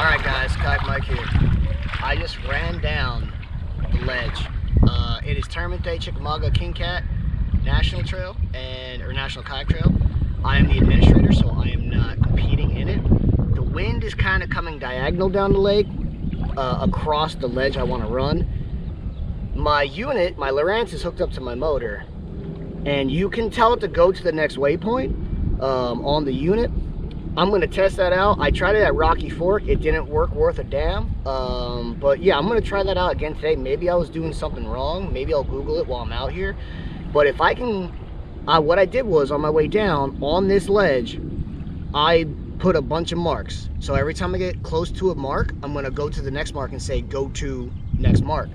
Alright guys, Kayak Mike here. I just ran down the ledge. It is Tournament Day Chickamauga King Cat National Trail or National Kayak Trail. I am the administrator, so I am not competing in it. The wind is kind of coming diagonal down the lake across the ledge I want to run. My unit, my Lowrance, is hooked up to my motor, and you can tell it to go to the next waypoint on the unit. I'm going to test that out. I tried it at Rocky Fork. It didn't work worth a damn. But yeah, I'm going to try that out again today. Maybe I was doing something wrong. Maybe I'll Google it while I'm out here. But if I can, what I did was on my way down on this ledge, I put a bunch of marks. So every time I get close to a mark, I'm going to go to the next mark and say, go to next mark.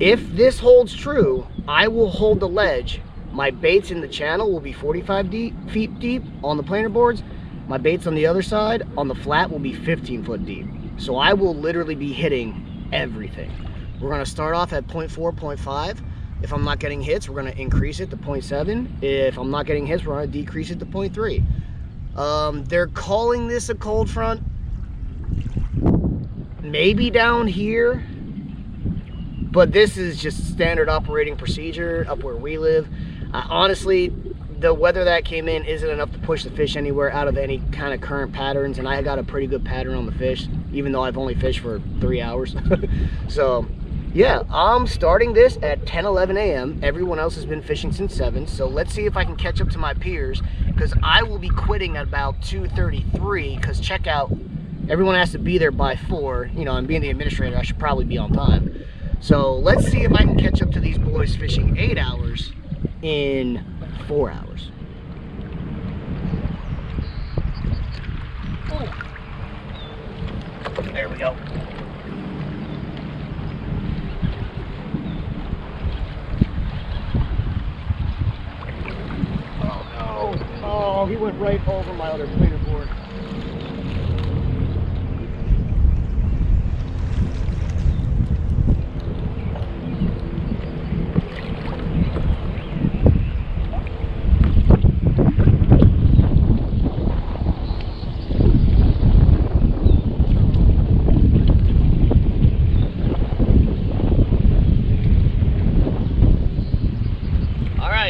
If this holds true, I will hold the ledge. My baits in the channel will be 45 feet deep on the planer boards. My baits on the other side, on the flat, will be 15 foot deep. So I will literally be hitting everything. We're gonna start off at 0.4, 0.5. If I'm not getting hits, we're gonna increase it to 0.7. If I'm not getting hits, we're gonna decrease it to 0.3. They're calling this a cold front. Maybe down here, but this is just standard operating procedure up where we live. Honestly, the weather that came in isn't enough to push the fish anywhere out of any kind of current patterns, and I got a pretty good pattern on the fish, even though I've only fished for 3 hours. So yeah, I'm starting this at 10-11 a.m. Everyone else has been fishing since 7, so let's see if I can catch up to my peers, because I will be quitting at about 2:33, because check out, everyone has to be there by 4. You know, and being the administrator, I should probably be on time. So let's see if I can catch up to these boys fishing 8 hours in 4 hours. Ooh. There we go. Oh no. Oh, he went right over my other planer board.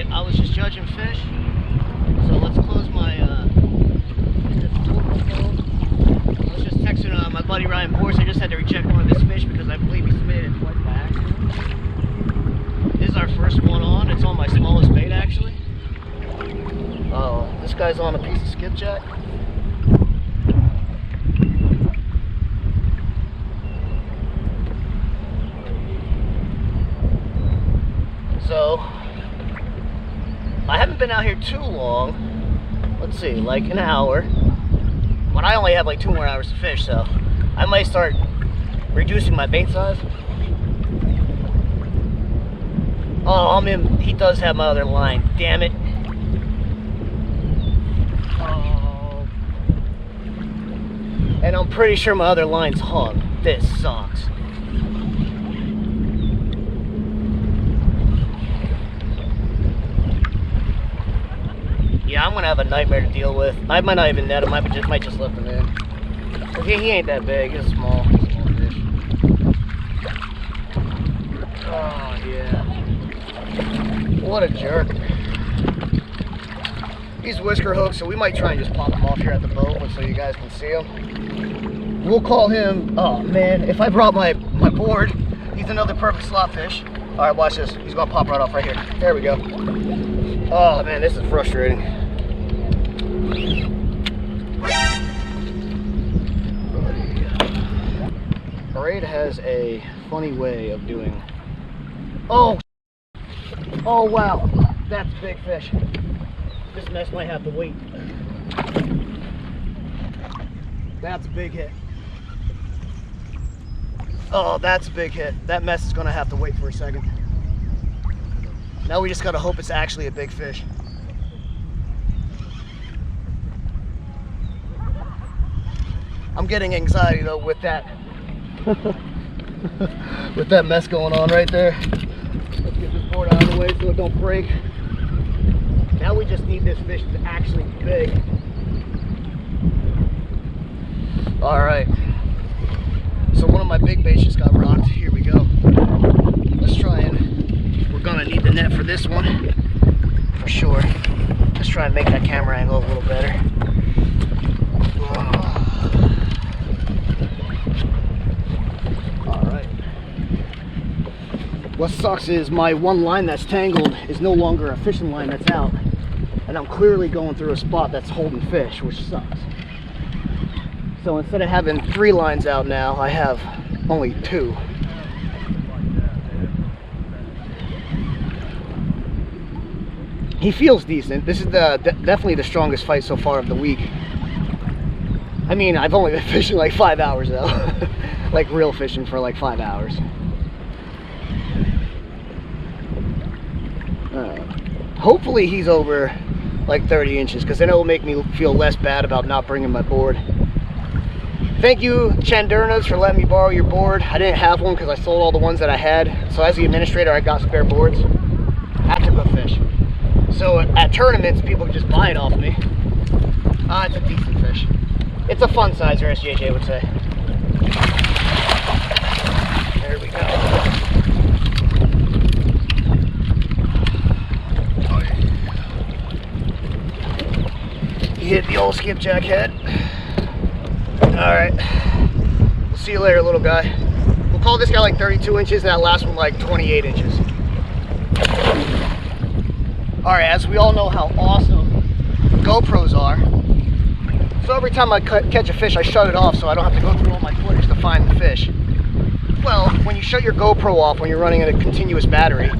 I was just judging fish, so let's close my I was just texting my buddy Ryan Morse. I just had to reject one of his fish because I believe he submitted it twice by accident. This is our first one on. It's on my smallest bait actually. Oh, this guy's on a piece of skipjack. So I haven't been out here too long. Let's see, like an hour. But I only have like 2 more hours to fish, so I might start reducing my bait size. Oh, he does have my other line, damn it. Oh. And I'm pretty sure my other line's hung. This sucks. Yeah, I'm gonna have a nightmare to deal with. I might not even net him. I might just lift him in. Cause he ain't that big. He's small. He's a small fish. Oh yeah. What a jerk. He's whisker hooked, so we might try and just pop him off here at the boat so you guys can see him. We'll call him. Oh man, if I brought my board, he's another perfect slot fish. All right, watch this. He's gonna pop right off right here. There we go. Oh man, this is frustrating. Parade has a funny way of doing. Oh wow, that's a big fish. This mess might have to wait. That's a big hit. Oh, that's a big hit. That mess is gonna have to wait for a second. Now we just gotta hope it's actually a big fish. I'm getting anxiety though with that with that mess going on right there. Let's get this board out of the way so it don't break. Now we just need this fish to actually be big. All right. So one of my big baits just got rocked. Here we go. Let's try and, we're gonna need the net for this one for sure. Let's try and make that camera angle a little better. All right. What sucks is my one line that's tangled is no longer a fishing line that's out. And I'm clearly going through a spot that's holding fish, which sucks. So instead of having 3 lines out now, I have only 2. He feels decent. This is definitely the strongest fight so far of the week. I mean, I've only been fishing like 5 hours though. Like real fishing for like 5 hours. Hopefully he's over like 30 inches because then it will make me feel less bad about not bringing my board. Thank you, Chandurnas, for letting me borrow your board. I didn't have one because I sold all the ones that I had. So as the administrator, I got spare boards. I have to go fish. So at tournaments, people can just buy it off me. It's a decent fish. It's a fun sizer, as JJ would say. There we go. Hit the old skipjack head. All right, we'll see you later, little guy. We'll call this guy like 32 inches and that last one like 28 inches. All right, as we all know how awesome GoPros are, so every time I catch a fish, I shut it off so I don't have to go through all my footage to find the fish. Well, when you shut your GoPro off when you're running in a continuous battery,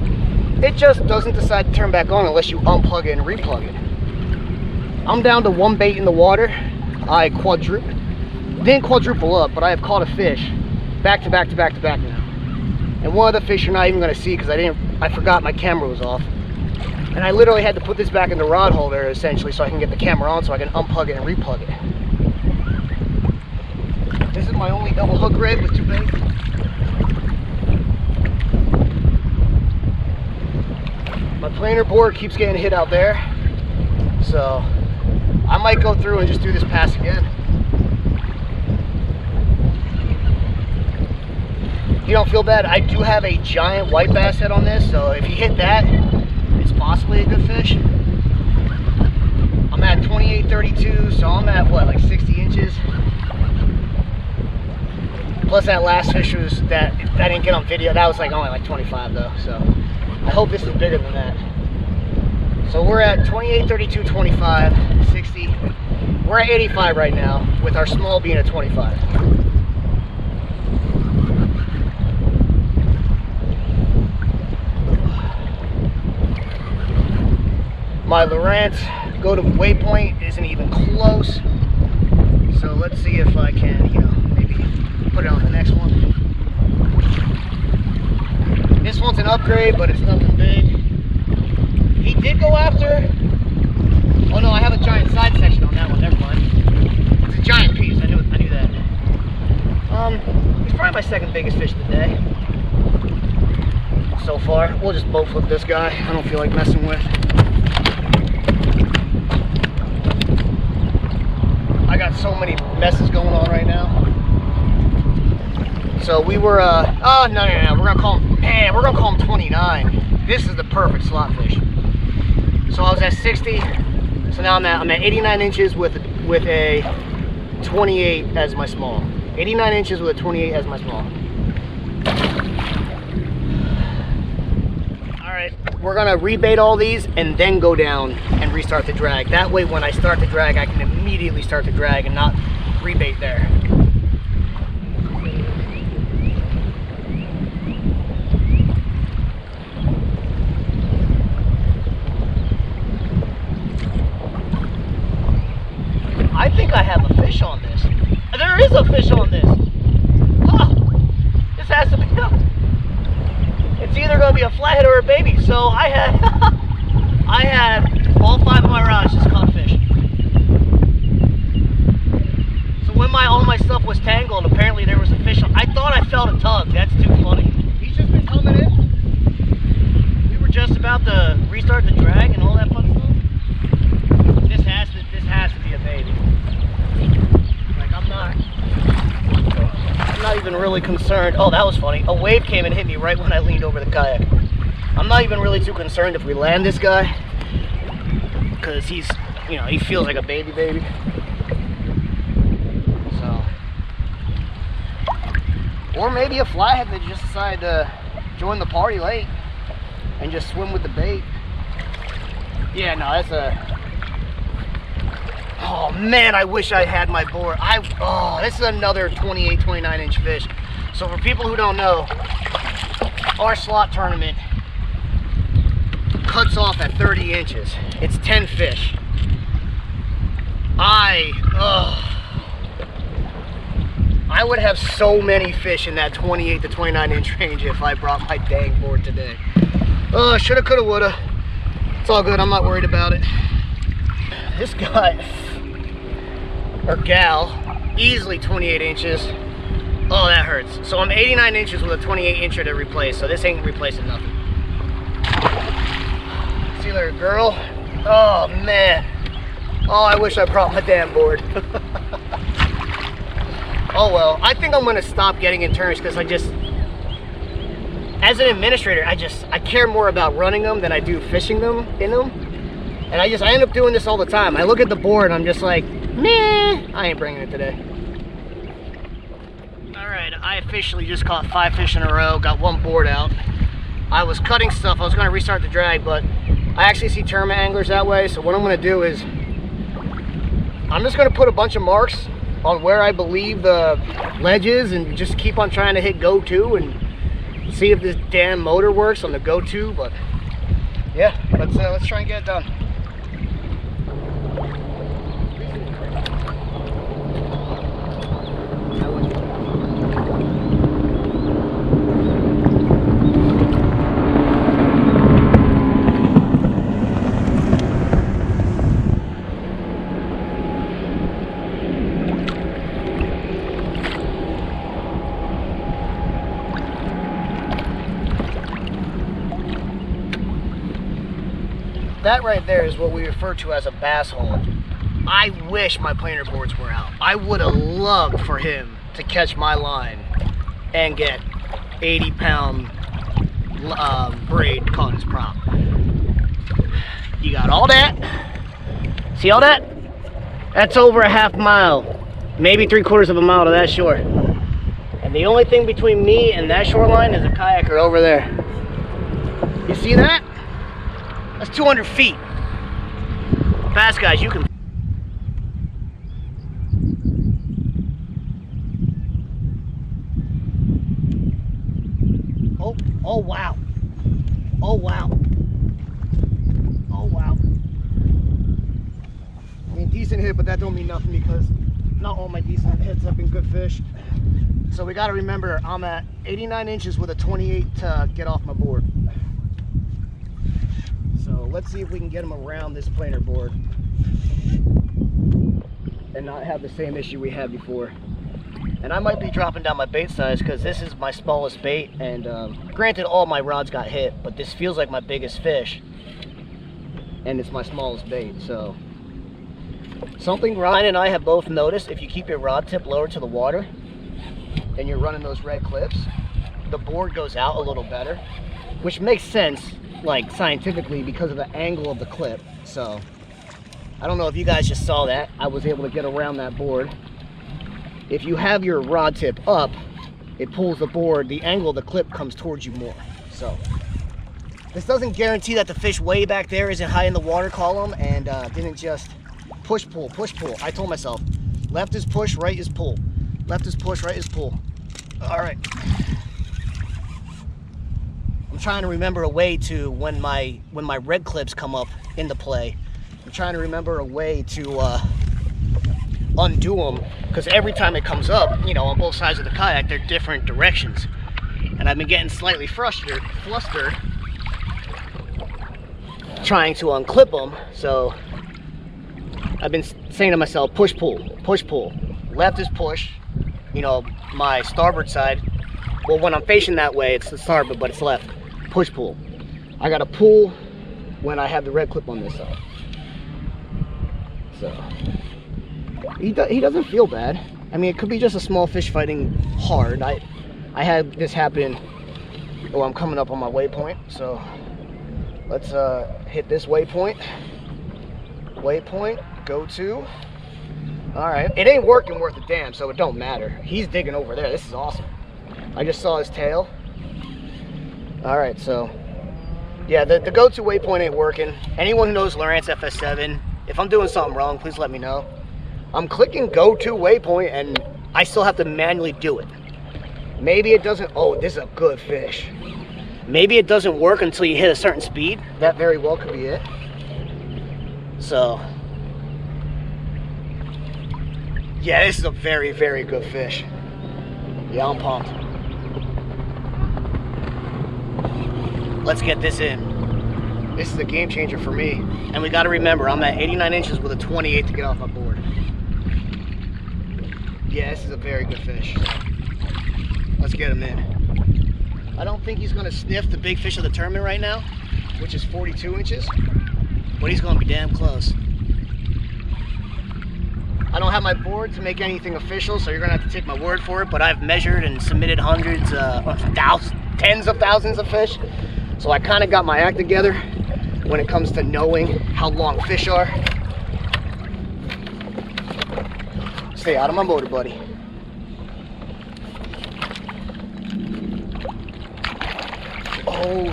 it just doesn't decide to turn back on unless you unplug it and replug it. I'm down to 1 bait in the water. I didn't quadruple up, but I have caught a fish back to back to back to back now. And one of the fish you're not even gonna see because I forgot my camera was off. And I literally had to put this back in the rod holder essentially so I can get the camera on so I can unplug it and replug it. This is my only double hook rig with 2 baits. My planer board keeps getting hit out there. So I might go through and just do this pass again. You don't feel bad. I do have a giant white bass head on this, so if you hit that, it's possibly a good fish. I'm at 28.32, so I'm at what, like 60 inches? Plus that last fish was that I didn't get on video. That was like only like 25 though, so I hope this is bigger than that. So we're at 28.32, 25, 60. We're at 85 right now, with our small being at 25. My Lowrance go to waypoint isn't even close. So let's see if I can, maybe put it on the next one. This one's an upgrade, but it's nothing big. He did go after. Oh no, I have a giant side section on that one. Never mind. It's a giant piece. I knew that. He's probably my second biggest fish of the day so far. We'll just boat flip this guy. I don't feel like messing with. I got so many messes going on right now. So we were oh no, we're gonna call him, man, we're gonna call him 29. This is the perfect slot fish. So I was at 60, so now I'm at 89 inches with a 28 as my small. 89 inches with a 28 as my small. All right, we're gonna rebait all these and then go down and restart the drag. That way when I start the drag, I can immediately start the drag and not rebait there. I think I have a fish on this. There is a fish on this. Oh, this has to be. It's either going to be a flathead or a baby. So I had I had all 5 of my rods just caught fish. So when all my stuff was tangled, apparently there was a fish. I thought I felt a tug. That's too funny. He's just been coming in. We were just about to restart the drag and all that fun stuff. This has to be a baby. Like I'm not even really concerned. Oh, that was funny. A wave came and hit me right when I leaned over the kayak. I'm not even really too concerned if we land this guy, because he's, you know, he feels like a baby. So, or maybe a flathead that just decided to join the party late and just swim with the bait. Yeah, no, that's a. Oh man, I wish I had my board. Oh, this is another 28, 29 inch fish. So for people who don't know, our slot tournament cuts off at 30 inches. It's 10 fish. I would have so many fish in that 28 to 29 inch range if I brought my dang board today. Shoulda, coulda, woulda. It's all good, I'm not worried about it. This guy, or gal, easily 28 inches. Oh, that hurts. So I'm 89 inches with a 28 incher to replace, so this ain't replacing nothing. See you later, girl. Oh, man. Oh, I wish I brought my damn board. Oh, well, I think I'm gonna stop getting in tournaments because as an administrator, I care more about running them than I do fishing them in them. And I end up doing this all the time. I look at the board and I'm just like, nah, I ain't bringing it today. All right, I officially just caught 5 fish in a row, got 1 board out. I was cutting stuff, I was gonna restart the drag, but I actually see tournament anglers that way, so what I'm gonna do is, I'm just gonna put a bunch of marks on where I believe the ledge is and just keep on trying to hit go-to and see if this damn motor works on the go-to, but yeah, let's try and get it done. That right there is what we refer to as a bass hole. I wish my planer boards were out. I would have loved for him to catch my line and get 80-pound braid caught in his prop. You got all that. See all that? That's over a half mile, maybe 3/4 of a mile to that shore. And the only thing between me and that shoreline is a kayaker over there. You see that? That's 200 feet. Fast guys, you can. Oh wow. Oh wow. Oh wow. I mean, decent hit, but that don't mean nothing because not all my decent hits have been good fish. So we gotta remember, I'm at 89 inches with a 28 to get off my board. So let's see if we can get him around this planer board and not have the same issue we had before. And I might be dropping down my bait size because this is my smallest bait, and granted all my rods got hit, but this feels like my biggest fish and it's my smallest bait. So something Ryan and I have both noticed, if you keep your rod tip lower to the water and you're running those red clips, the board goes out a little better, which makes sense, like scientifically, because of the angle of the clip. So I don't know if you guys just saw that. I was able to get around that board. If you have your rod tip up, it pulls the board, the angle of the clip comes towards you more. So this doesn't guarantee that the fish way back there isn't high in the water column and didn't just push pull. I told myself, left is push, right is pull. Left is push, right is pull. All right. I'm trying to remember a way to, when my red clips come up into play, I'm trying to remember a way to undo them, because every time it comes up, you know, on both sides of the kayak, they're different directions. and I've been getting slightly flustered trying to unclip them. So I've been saying to myself, push pull, push pull. Left is push, you know, my starboard side. Well, when I'm facing that way, it's the starboard, but it's left. Push pull. I gotta pull when I have the red clip on this side. So he doesn't feel bad. I mean, it could be just a small fish fighting hard. I had this happen. Oh, I'm coming up on my waypoint, so let's hit this waypoint. Waypoint, go to. All right, it ain't working worth a damn, so it don't matter. He's digging over there. This is awesome. I just saw his tail. All right, so yeah, the go-to waypoint ain't working. Anyone who knows Lowrance FS7, if I'm doing something wrong, please let me know. I'm clicking go-to waypoint and I still have to manually do it. Maybe it doesn't, oh, this is a good fish. Maybe it doesn't work until you hit a certain speed. That very well could be it. So, yeah, this is a very, very good fish. Yeah, I'm pumped. Let's get this in. This is a game changer for me. And we gotta remember, I'm at 89 inches with a 28 to get off my board. Yeah, this is a very good fish. Let's get him in. I don't think he's gonna sniff the big fish of the tournament right now, which is 42 inches, but he's gonna be damn close. I don't have my board to make anything official, so you're gonna have to take my word for it, but I've measured and submitted hundreds, tens of thousands of fish. So I kind of got my act together when it comes to knowing how long fish are. Stay out of my motor, buddy. Oh,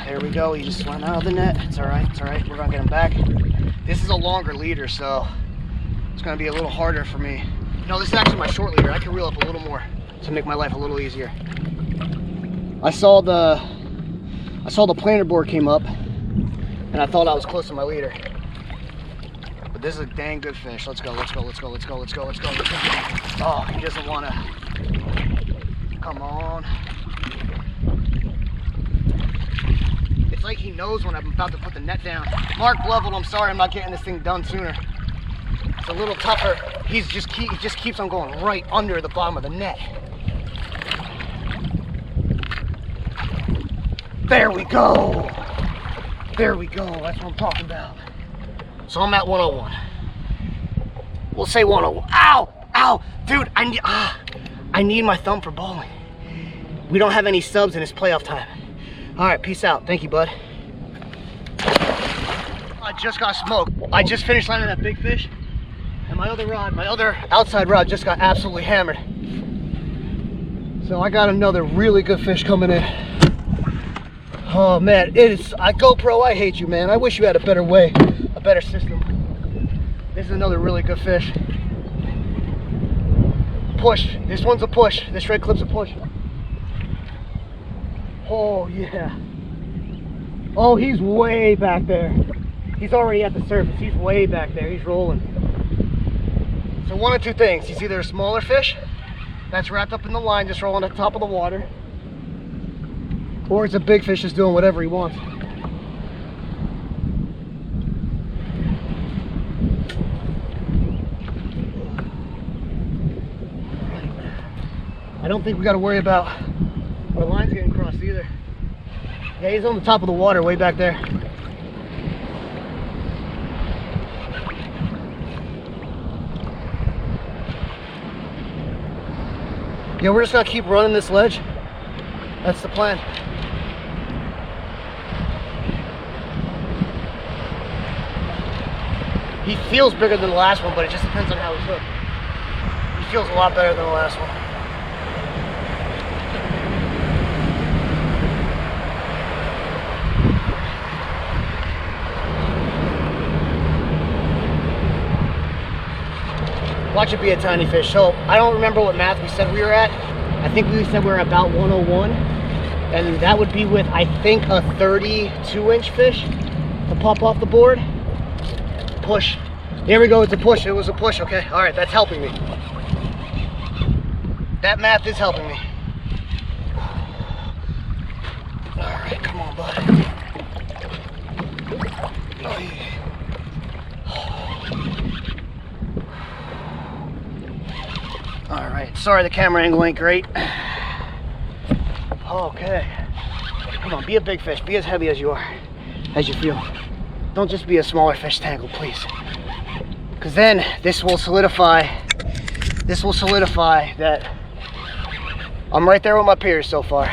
there we go. He just swam out of the net. It's all right. It's all right. We're gonna get him back. This is a longer leader, so it's gonna be a little harder for me. No, this is actually my short leader. I can reel up a little more to make my life a little easier. I saw the planer board came up, and I thought I was close to my leader. But this is a dang good fish. Let's go. Let's go. Let's go. Let's go. Let's go. Let's go. Let's go. Oh, he doesn't want to. Come on. It's like he knows when I'm about to put the net down. Mark leveled. I'm sorry, I'm not getting this thing done sooner. It's a little tougher. He just keeps on going right under the bottom of the net. There we go. There we go. That's what I'm talking about. So I'm at 101. We'll say 101. Ow! Ow! Dude, I need my thumb for bowling. We don't have any subs and it's playoff time. All right, peace out. Thank you, bud. I just got smoked. I just finished landing that big fish, and my other outside rod just got absolutely hammered. So I got another really good fish coming in. Oh man, GoPro, I hate you, man. I wish you had a better way, a better system. This is another really good fish. Push. This one's a push. This red clip's a push. Oh yeah. Oh, he's way back there. He's already at the surface. He's way back there. He's rolling. So one of two things. He's either a smaller fish that's wrapped up in the line just rolling at the top of the water, or it's a big fish just doing whatever he wants. I don't think we got to worry about our lines getting crossed either. Yeah, he's on the top of the water way back there. Yeah, we're just gonna keep running this ledge. That's the plan. He feels bigger than the last one, but it just depends on how he's hooked. He feels a lot better than the last one. Watch it be a tiny fish. So I don't remember what math we said we were at. I think we said we were about 101, and that would be with, I think, a 32-inch fish to pop off the board. Push. There we go. It's a push. It was a push. Okay. All right. That's helping me. That math is helping me. All right, sorry the camera angle ain't great. Okay, come on, be a big fish, be as heavy as you are, as you feel. Don't just be a smaller fish tangled, please. Because then this will solidify that I'm right there with my peers so far.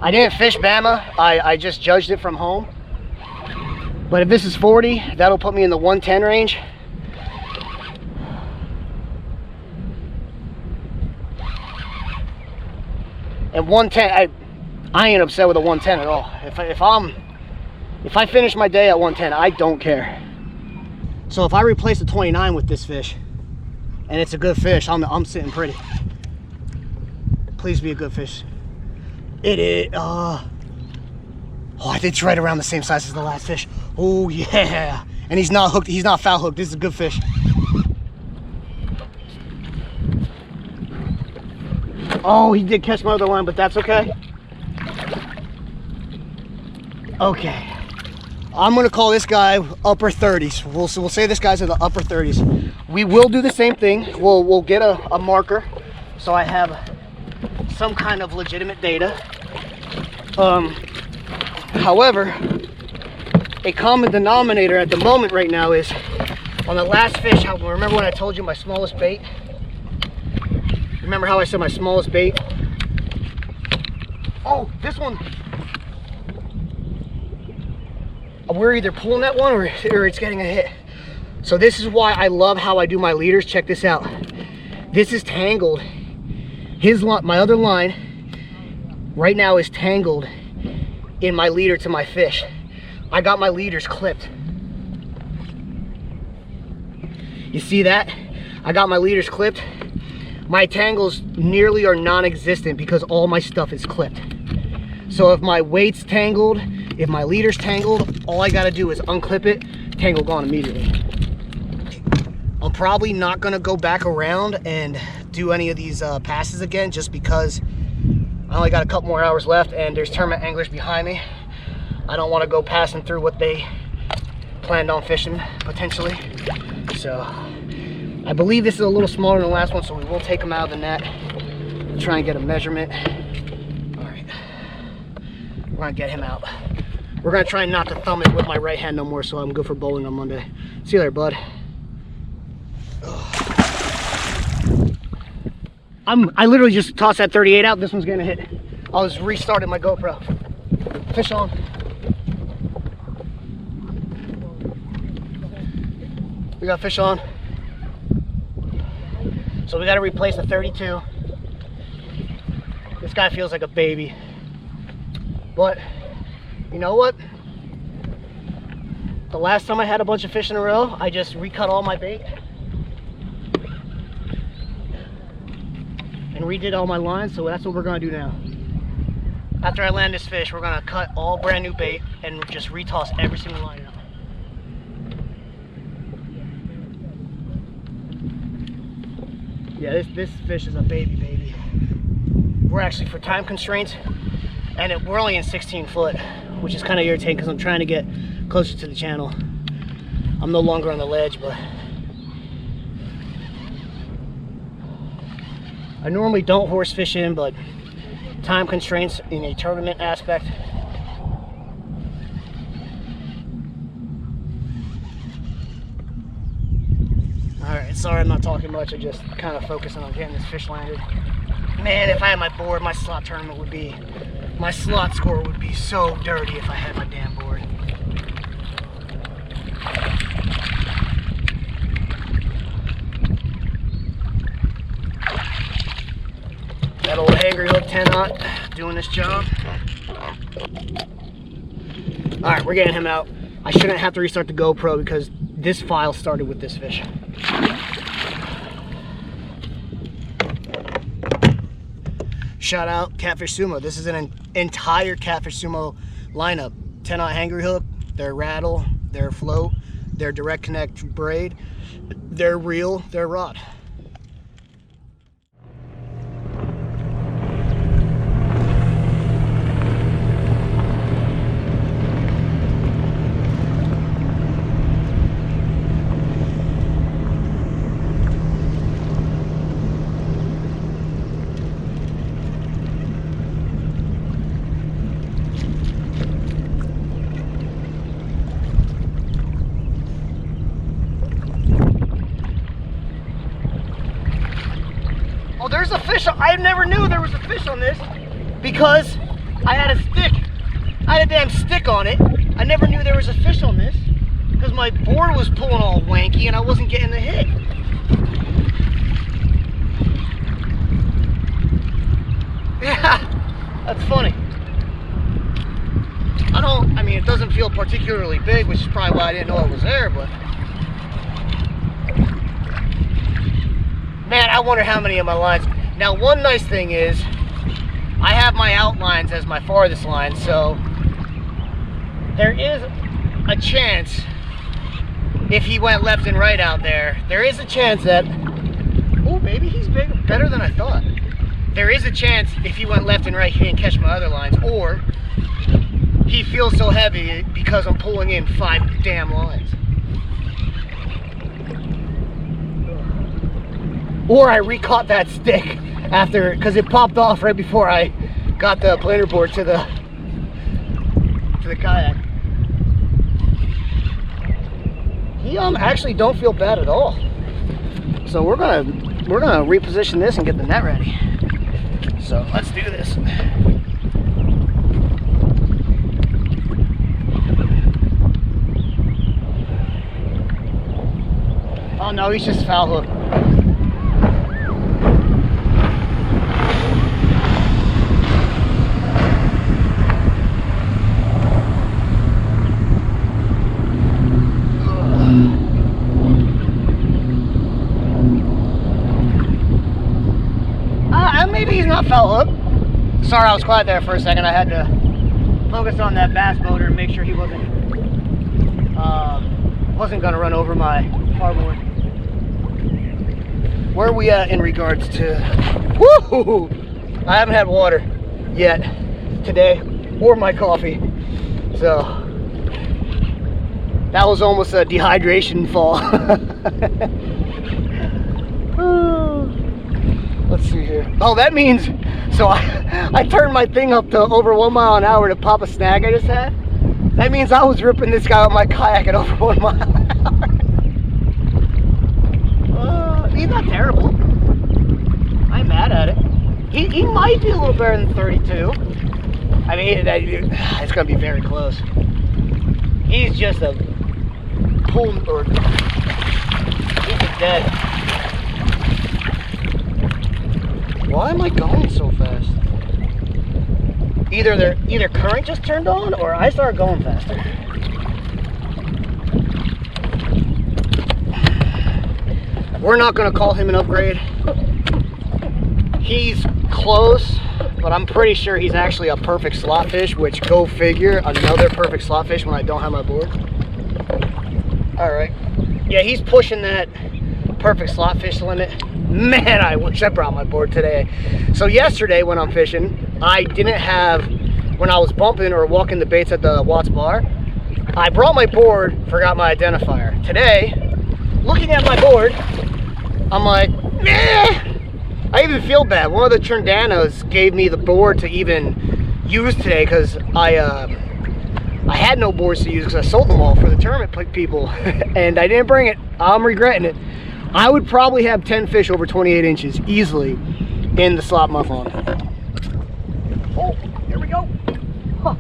I didn't fish Bama, I just judged it from home. But if this is 40, that'll put me in the 110 range. And 110, I ain't upset with a 110 at all. If I finish my day at 110, I don't care. So if I replace the 29 with this fish, and it's a good fish, I'm sitting pretty. Please be a good fish. It is. Oh, it's right around the same size as the last fish. Oh yeah, and he's not hooked. He's not foul hooked. This is a good fish. Oh, he did catch my other line, but that's okay. Okay, I'm gonna call this guy upper 30s. We'll say this guy's in the upper 30s. We will do the same thing. We'll get a marker, so I have some kind of legitimate data. However, a common denominator at the moment right now is on the last fish. Remember when I told you my smallest bait? Remember how I said my smallest bait? Oh, this one. We're either pulling that one or it's getting a hit. So this is why I love how I do my leaders. Check this out. This is tangled. My other line right now is tangled in my leader to my fish. I got my leaders clipped. You see that? I got my leaders clipped. My tangles nearly are non-existent because all my stuff is clipped. So if my weight's tangled, if my leader's tangled, all I gotta do is unclip it, tangle gone immediately. I'm probably not gonna go back around and do any of these passes again, just because I only got a couple more hours left and there's tournament anglers behind me. I don't wanna go passing through what they planned on fishing, potentially. So, I believe this is a little smaller than the last one, so we will take them out of the net. Try and get a measurement. All right, we're gonna get him out. We're gonna try not to thumb it with my right hand no more, so I'm good for bowling on Monday. See you later, bud. I literally just tossed that 38 out. This one's gonna hit. I was restarting my GoPro. Fish on. We got fish on. So we got to replace the 32. This guy feels like a baby. But you know what? The last time I had a bunch of fish in a row, I just recut all my bait and redid all my lines, so that's what we're gonna do now. After I land this fish, we're gonna cut all brand new bait and just retoss every single line out. Yeah, this fish is a baby. We're actually, for time constraints, and we're only in 16 foot, which is kind of irritating because I'm trying to get closer to the channel. I'm no longer on the ledge, but I normally don't horse fish in, but time constraints in a tournament aspect. Alright, sorry I'm not talking much, I just kind of focusing on getting this fish landed. Man, if I had my board, my slot tournament would be, my slot score would be so dirty if I had my damn board. That old angry hook 10-aught doing this job. Alright, we're getting him out. I shouldn't have to restart the GoPro because this file started with this fish. Shout out Catfish Sumo. This is an entire Catfish Sumo lineup. 10-aught angry hook, their rattle, their float, their direct connect braid, their reel, their rod. I never knew there was a fish on this because I had a stick. I had a damn stick on it. I never knew there was a fish on this because my board was pulling all wanky and I wasn't getting the hit. Yeah, that's funny. I mean, it doesn't feel particularly big, which is probably why I didn't know it was there, but man, I wonder how many of my lines. Now, one nice thing is I have my outlines as my farthest line, so there is a chance if he went left and right out there, there is a chance that, oh baby, he's big, better than I thought. There is a chance if he went left and right, he didn't catch my other lines, or he feels so heavy because I'm pulling in 5 damn lines. Or I re-caught that stick after, because it popped off right before I got the planer board to the kayak. He actually don't feel bad at all. So we're gonna reposition this and get the net ready. So let's do this. Oh no, he's just foul hook. Maybe he's not foul hook. Sorry, I was quiet there for a second. I had to focus on that bass motor and make sure he wasn't gonna run over my farboard. Where are we at in regards to? Woo! I haven't had water yet today, or my coffee. So that was almost a dehydration fall. Let's see here. Oh, that means, so I turned my thing up to over 1 mile an hour to pop a snag I just had. That means I was ripping this guy with my kayak at over 1 mile an hour. He's not terrible. I'm mad at it. He might be a little better than 32. I mean, it's going to be very close. He's just a pull, or he's a dead. Why am I going so fast? Either current just turned on or I started going faster. We're not going to call him an upgrade. He's close, but I'm pretty sure he's actually a perfect slot fish, which, go figure, another perfect slot fish when I don't have my board. All right. Yeah, he's pushing that perfect slot fish limit. Man, I wish I brought my board today. So yesterday when I'm fishing, I didn't have, when I was bumping or walking the baits at the Watts bar, I brought my board, forgot my identifier. Today, looking at my board, I'm like, meh. I even feel bad. One of the Trendanos gave me the board to even use today because I had no boards to use because I sold them all for the tournament people and I didn't bring it. I'm regretting it. I would probably have 10 fish over 28 inches easily in the slot muffin. Oh, here we go. Huh.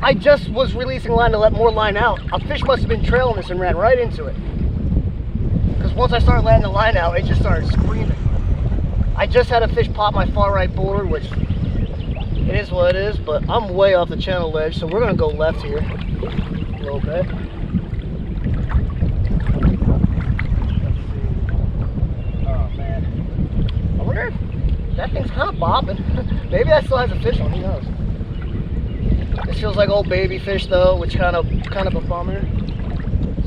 I just was releasing line to let more line out. A fish must have been trailing this and ran right into it. Because once I started letting the line out, it just started screaming. I just had a fish pop my far right board, which it is what it is, but I'm way off the channel ledge, so we're gonna go left here a little bit. That thing's kind of bopping. Maybe that still has a fish on, who knows. This feels like old baby fish though, which kind of a bummer.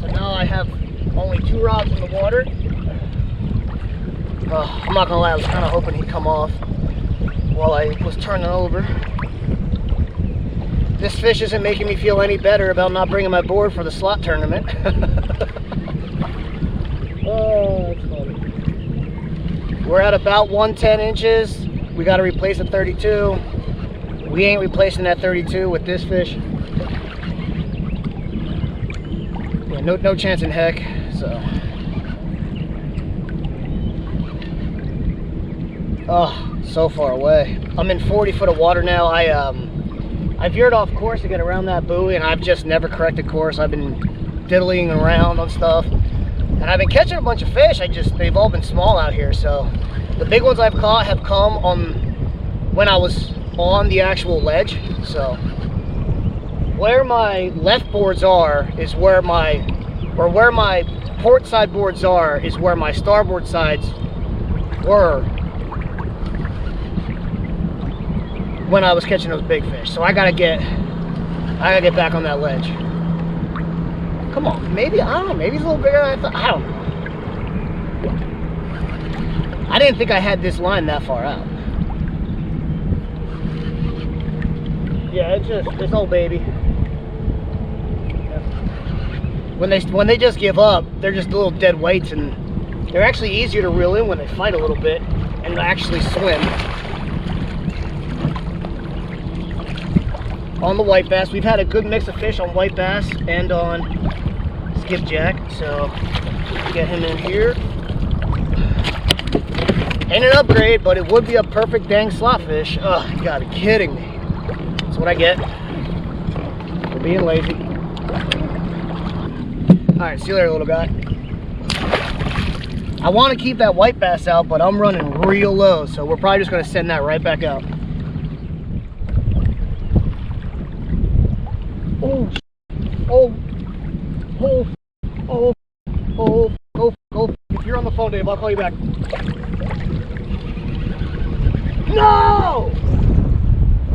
So now I have only 2 rods in the water. I'm not gonna lie, I was kind of hoping he'd come off while I was turning over. This fish isn't making me feel any better about not bringing my board for the slot tournament. Oh, that's funny. We're at about 110 inches. We got to replace a 32. We ain't replacing that 32 with this fish. Yeah, no chance in heck. So, oh, so far away. I'm in 40 foot of water now. I veered off course to get around that buoy, and I've just never corrected course. I've been diddling around on stuff, and I've been catching a bunch of fish. They've all been small out here. So the big ones I've caught have come on when I was on the actual ledge. So where my left boards are is where my port side boards are is where my starboard sides were when I was catching those big fish. So I gotta get back on that ledge. Come on, maybe, I don't know, maybe it's a little bigger than I thought. I don't know. I didn't think I had this line that far out. Yeah, it's just this old baby. When they just give up, they're just little dead weights, and they're actually easier to reel in when they fight a little bit and actually swim. On the white bass, we've had a good mix of fish on white bass and on skipjack, so get him in here. Ain't an upgrade, but it would be a perfect dang slot fish. Oh, you gotta be kidding me. That's what I get for being lazy. Alright, see you later, little guy. I want to keep that white bass out, but I'm running real low, so we're probably just going to send that right back out. Oh, oh, oh, oh, oh, go. If you're on the phone, Dave, I'll call you back. No!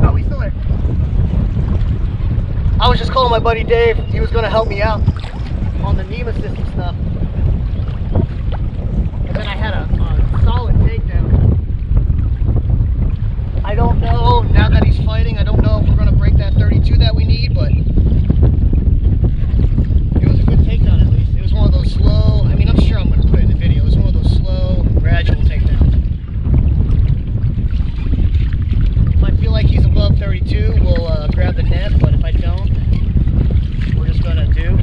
Oh, he's still there. I was just calling my buddy Dave. He was going to help me out on the NEMA system stuff. And then I had a solid takedown. I don't know, now that he's fighting, I don't know if we're going to break that 32 that we need, but it was a good takedown at least. It was one of those slow, I mean, I'm sure I'm going to put it in the video. It was one of those slow, gradual takedowns. If I feel like he's above 32, we'll grab the net, but if I don't, we're just going to do.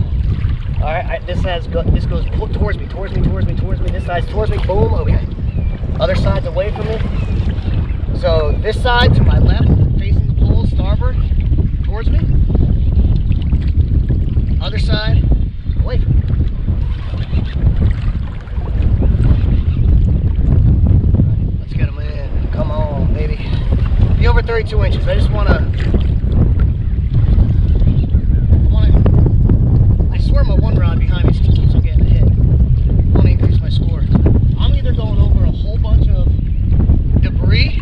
All right, this goes towards me. This side's towards me. Boom. Okay. Other side's away from me. So this side to my left, facing the pole, starboard, towards me. Other side, away from me. Let's get him in. Come on, baby. Be over 32 inches. I just want to. I swear my one rod behind me just keeps on getting a hit. I want to increase my score. I'm either going over a whole bunch of debris,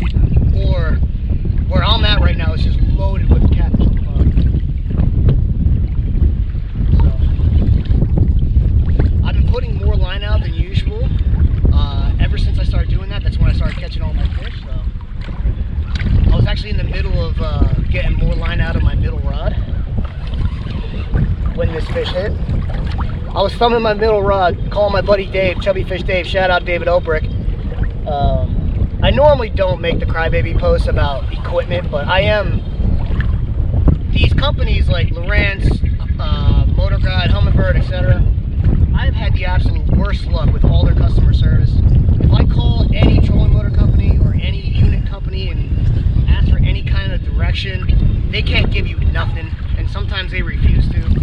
or where I'm at right now is just loaded with catfish on the bottom. So I've been putting more line out than usual. Ever since I started doing that, that's when I started catching all my fish. So I was actually in the middle of getting more line out of my middle rod when this fish hit. I was thumbing my middle rod, calling my buddy Dave, Chubby Fish Dave, shout out David Obrick. I normally don't make the crybaby posts about equipment, but I am. These companies like Lowrance, Motor Guide, Humminbird, etc. I've had the absolute worst luck with all their customer service. If I call any trolling motor company or any unit company and ask for any kind of direction, they can't give you nothing, and sometimes they refuse to.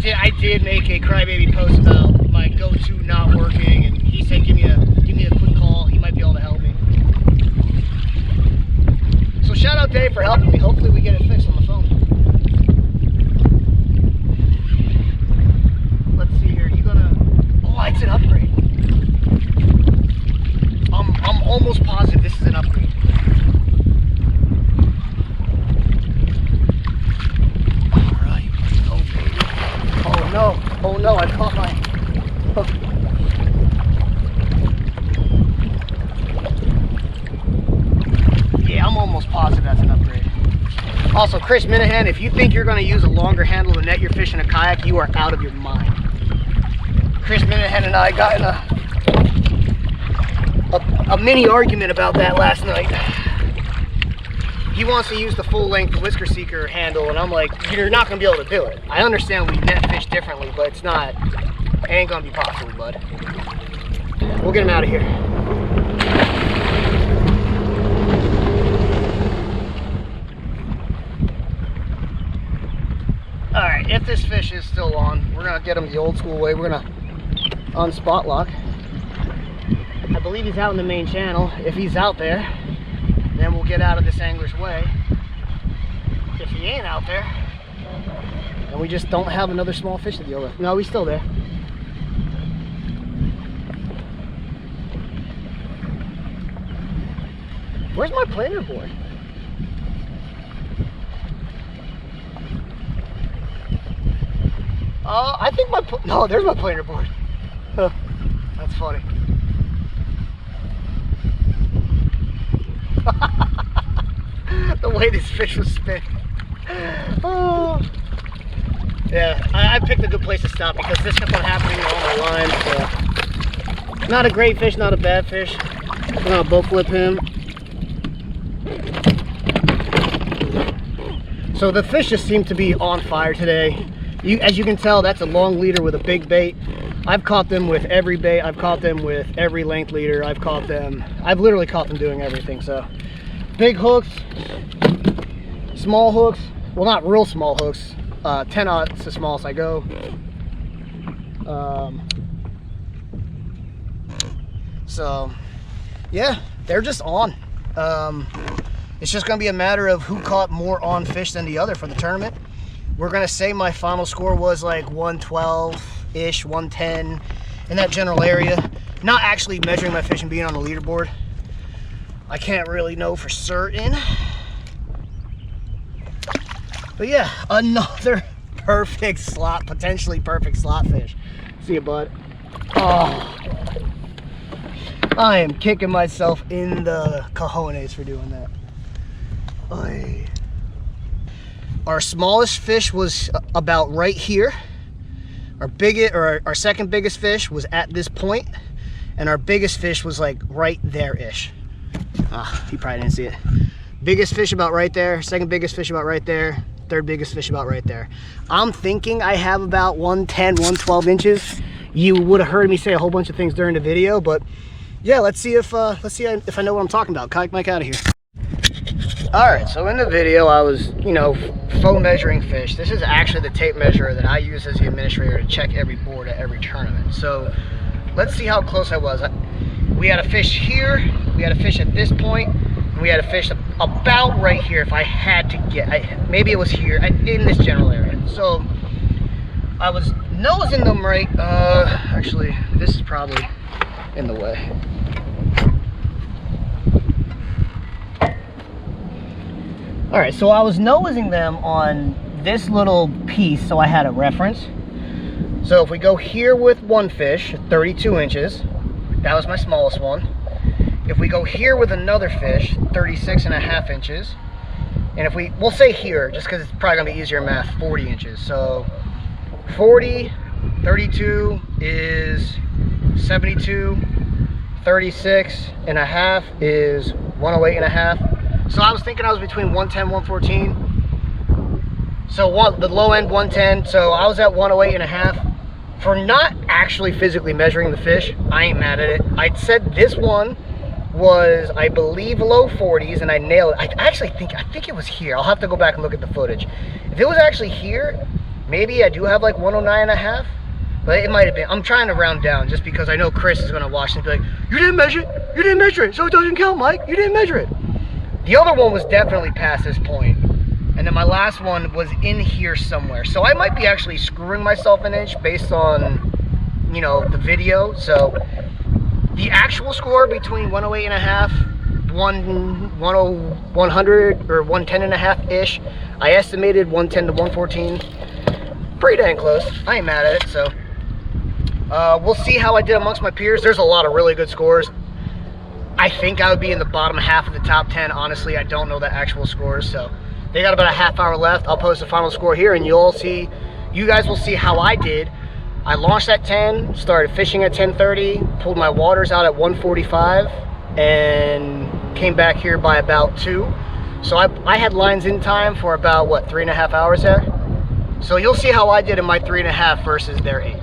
I did make a crybaby post about my go-to not working, and he said give me a quick call. He might be able to help me. So shout out Dave for helping me. Hopefully we get it fixed on the phone. Let's see here. You gonna? Oh, it's an upgrade. I'm almost positive this is an upgrade. Oh no, I caught my hook. Yeah, I'm almost positive that's an upgrade. Also, Chris Minahan, if you think you're going to use a longer handle to net your fish in a kayak, you are out of your mind. Chris Minahan and I got in a mini argument about that last night. He wants to use the full length Whisker Seeker handle, and I'm like, you're not going to be able to do it. I understand we net fish differently, but it ain't going to be possible, bud. We'll get him out of here. All right, if this fish is still on, we're gonna get him the old school way. We're gonna unspot lock. I believe he's out in the main channel. If he's out there, then we'll get out of this angler's way. If he ain't out there, then we just don't have another small fish to deal with. No, he's still there. Where's my planer board? I think no, there's my planer board. That's funny. The way this fish was spinning. Oh. Yeah, I picked a good place to stop because this kept on happening on my line. So. Not a great fish, not a bad fish. I'm gonna boat flip him. So the fish just seem to be on fire today. As you can tell, that's a long leader with a big bait. I've caught them with every bait. I've caught them with every length leader. I've literally caught them doing everything. So big hooks, small hooks. Well, not real small hooks. 10-aught is the smallest I go. So yeah, they're just on. It's just gonna be a matter of who caught more on fish than the other for the tournament. We're gonna say my final score was like 112-ish, 110, in that general area. Not actually measuring my fish and being on the leaderboard. I can't really know for certain. But yeah, another perfect slot, potentially perfect slot fish. See you, bud. Oh, I am kicking myself in the cojones for doing that. Oy. Our smallest fish was about right here. Our second biggest fish was at this point, and our biggest fish was like right there-ish. You probably didn't see it. Biggest fish about right there, second biggest fish about right there, third biggest fish about right there. I'm thinking I have about 110, 112 inches. You would have heard me say a whole bunch of things during the video, but yeah, let's see if I know what I'm talking about. Kayak Mike out of here. All right, so in the video, I was, faux measuring fish. This is actually the tape measure that I use as the administrator to check every board at every tournament. So let's see how close I was. We had a fish here, we had a fish at this point, and we had a fish about right here if I had to get. Maybe it was here, in this general area. So I was nosing them right. Actually, this is probably in the way. All right, so I was nosing them on this little piece, so I had a reference. So if we go here with one fish, 32 inches, that was my smallest one. If we go here with another fish, 36.5 inches, and we'll say here, just because it's probably gonna be easier math, 40 inches. So 40, 32 is 72, 36.5 is 108.5. So I was thinking I was between 110, 114. So the low end 110. So I was at 108.5. For not actually physically measuring the fish, I ain't mad at it. I said this one was, I believe, low 40s, and I nailed it. I think it was here. I'll have to go back and look at the footage. If it was actually here, maybe I do have like 109.5. But it might have been. I'm trying to round down just because I know Chris is gonna watch and be like, "You didn't measure it. You didn't measure it, so it doesn't count, Mike. You didn't measure it." The other one was definitely past this point. And then my last one was in here somewhere. So I might be actually screwing myself an inch based on, the video. So the actual score between 108.5, 100 or 110.5-ish, I estimated 110 to 114. Pretty dang close. I ain't mad at it. So we'll see how I did amongst my peers. There's a lot of really good scores. I think I would be in the bottom half of the top 10. Honestly, I don't know the actual scores. So they got about a half hour left. I'll post the final score here, and you guys will see how I did. I launched at 10, started fishing at 10:30, pulled my waters out at 1:45, and came back here by about 2. So I had lines in time for about, 3.5 hours there? So you'll see how I did in my 3.5 versus their 8.